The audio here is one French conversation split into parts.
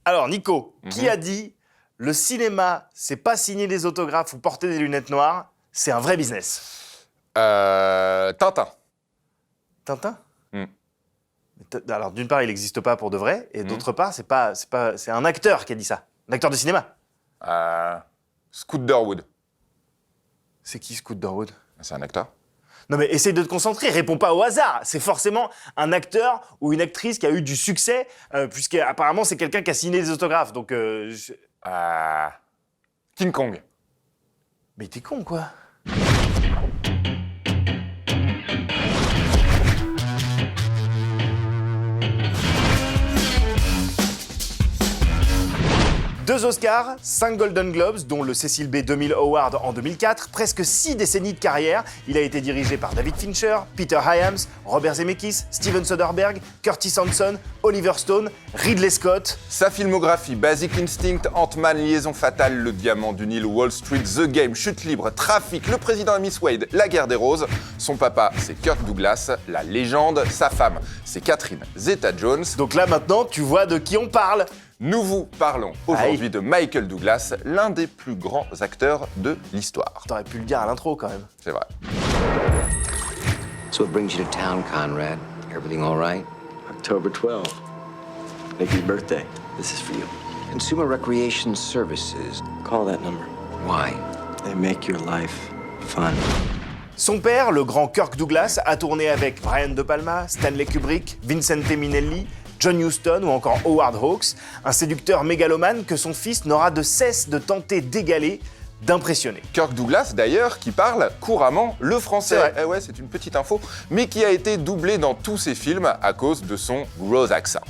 Alors, Nico, qui a dit « Le cinéma, c'est pas signer des autographes ou porter des lunettes noires, c'est un vrai business ». Tintin. Tintin Alors, d'une part, il n'existe pas pour de vrai, et d'autre part, c'est un acteur qui a dit ça. Un acteur de cinéma. Scooterwood. C'est qui, Scooterwood ? C'est un acteur. Non mais essaye de te concentrer, réponds pas au hasard. C'est forcément un acteur ou une actrice qui a eu du succès, puisqu'apparemment c'est quelqu'un qui a signé des autographes, donc... King Kong. Mais t'es con, quoi. Deux Oscars, 5 Golden Globes, dont le Cecil B. 2000 Award en 2004, presque 6 décennies de carrière. Il a été dirigé par David Fincher, Peter Hyams, Robert Zemeckis, Steven Soderbergh, Curtis Hanson, Oliver Stone, Ridley Scott. Sa filmographie, Basic Instinct, Ant-Man, Liaison Fatale, Le Diamant du Nil, Wall Street, The Game, Chute Libre, Trafic, Le Président et Miss Wade, La Guerre des Roses. Son papa, c'est Kirk Douglas, la légende. Sa femme, c'est Catherine Zeta-Jones. Donc là maintenant, tu vois de qui on parle. Nous vous parlons aujourd'hui de Michael Douglas, l'un des plus grands acteurs de l'histoire. T'aurais pu le dire à l'intro quand même. C'est vrai. So what brings you to town, Conrad? Everything all right? October 12th. Nikki's birthday. This is for you. Consumer Recreation Services. Call that number. Why? They make your life fun. Son père, le grand Kirk Douglas, a tourné avec Brian De Palma, Stanley Kubrick, Vincente Minnelli, John Huston ou encore Howard Hawks, un séducteur mégalomane que son fils n'aura de cesse de tenter d'égaler, d'impressionner. Kirk Douglas, d'ailleurs, qui parle couramment le français. C'est vrai. Eh ouais, c'est une petite info, mais qui a été doublé dans tous ses films à cause de son gros accent.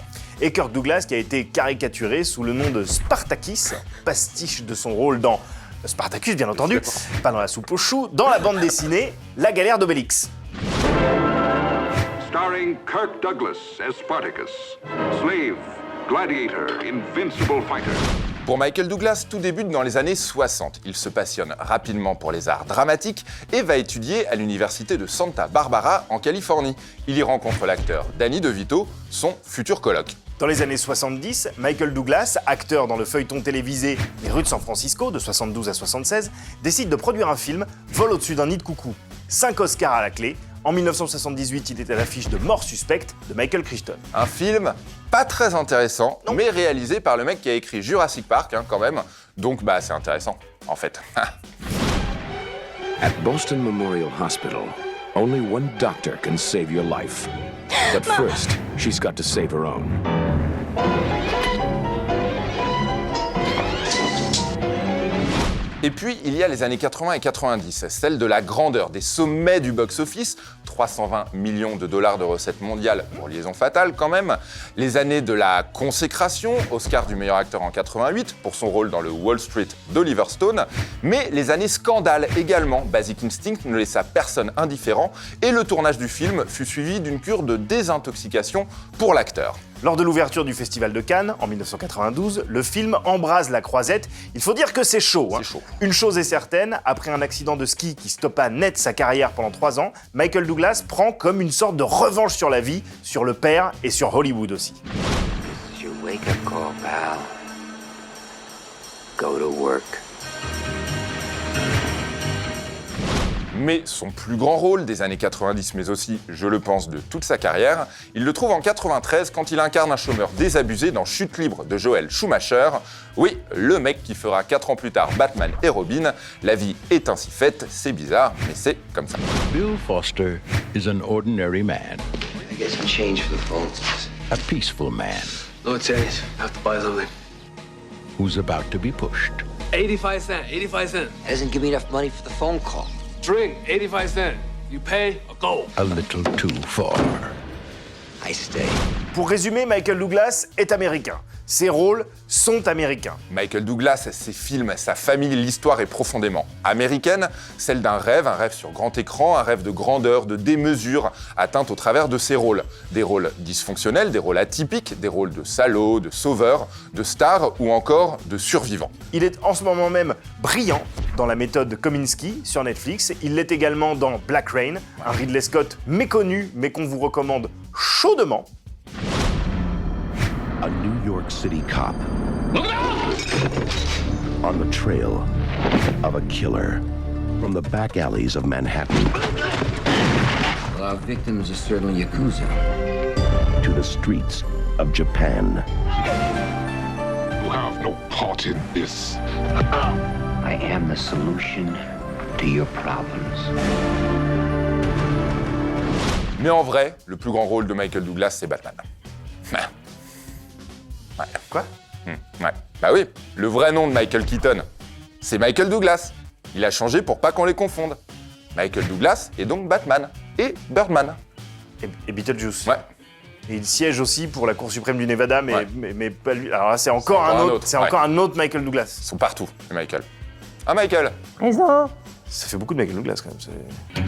Et Kirk Douglas qui a été caricaturé sous le nom de Spartacus, pastiche de son rôle dans Spartacus, bien entendu, pas dans la soupe aux choux, dans la bande dessinée La galère d'Obélix. Starring Kirk Douglas as Spartacus, slave, gladiator, invincible fighter. Pour Michael Douglas, tout débute dans les années 60. Il se passionne rapidement pour les arts dramatiques et va étudier à l'université de Santa Barbara en Californie. Il y rencontre l'acteur Danny DeVito, son futur coloc. Dans les années 70, Michael Douglas, acteur dans le feuilleton télévisé Les rues de San Francisco de 72 à 76, décide de produire un film, Vol au-dessus d'un nid de coucou. 5 Oscars à la clé. En 1978, il était à l'affiche de Mort suspecte de Michael Crichton. Un film pas très intéressant, mais réalisé par le mec qui a écrit Jurassic Park, quand même. Donc, c'est intéressant, en fait. At Boston Memorial Hospital, only one doctor can save your life. But first, she's got to save her own. Et puis, il y a les années 80 et 90, celle de la grandeur, des sommets du box-office, 320 millions de dollars de recettes mondiales pour Liaison Fatale quand même, les années de la consécration, Oscar du meilleur acteur en 88 pour son rôle dans le Wall Street d'Oliver Stone, mais les années scandale également, Basic Instinct ne laissa personne indifférent et le tournage du film fut suivi d'une cure de désintoxication pour l'acteur. Lors de l'ouverture du Festival de Cannes, en 1992, le film embrase la croisette. Il faut dire que c'est chaud. C'est chaud. Une chose est certaine, après un accident de ski qui stoppa net sa carrière pendant 3 ans, Michael Douglas prend comme une sorte de revanche sur la vie, sur le père et sur Hollywood aussi. It's your wake-up call, pal. Go to work. Mais son plus grand rôle des années 90, mais aussi, je le pense, de toute sa carrière, il le trouve en 93 quand il incarne un chômeur désabusé dans Chute libre de Joel Schumacher. Oui, le mec qui fera 4 ans plus tard Batman et Robin. La vie est ainsi faite, c'est bizarre, mais c'est comme ça. Bill Foster is an ordinary man, I get some change for the phone. a peaceful man No change. Have to buy something. who's about to be pushed. 85 cents, 85 cents. Doesn't give me enough money for the phone call. Drink, 85 cents. You pay or go. A little too far. I stay. Pour résumer, Michael Douglas est américain. Ses rôles sont américains. Michael Douglas, ses films, sa famille, l'histoire est profondément américaine, celle d'un rêve, un rêve sur grand écran, un rêve de grandeur, de démesure, atteinte au travers de ses rôles. Des rôles dysfonctionnels, des rôles atypiques, des rôles de salaud, de sauveur, de star ou encore de survivant. Il est en ce moment même brillant dans la méthode Kominsky sur Netflix. Il l'est également dans Black Rain, un Ridley Scott méconnu mais qu'on vous recommande chaudement. A New York York City cop on the trail of a killer from the back alleys of Manhattan Well, our victims are certainly Yakuza. to the streets of Japan. You have no part in this. I am the solution to your problems. Mais en vrai, le plus grand rôle de Michael Douglas, c'est Batman. Ouais. Quoi? Ouais. Bah oui, le vrai nom de Michael Keaton, c'est Michael Douglas. Il a changé pour pas qu'on les confonde. Michael Douglas est donc Batman et Birdman. Et Beetlejuice. Ouais. Et il siège aussi pour la Cour suprême du Nevada, mais, Ouais. mais pas lui. Alors là, c'est encore un autre. C'est ouais. encore un autre Michael Douglas. Ils sont partout, les Michael. Ah, Michael! Ça fait beaucoup de Michael Douglas quand même.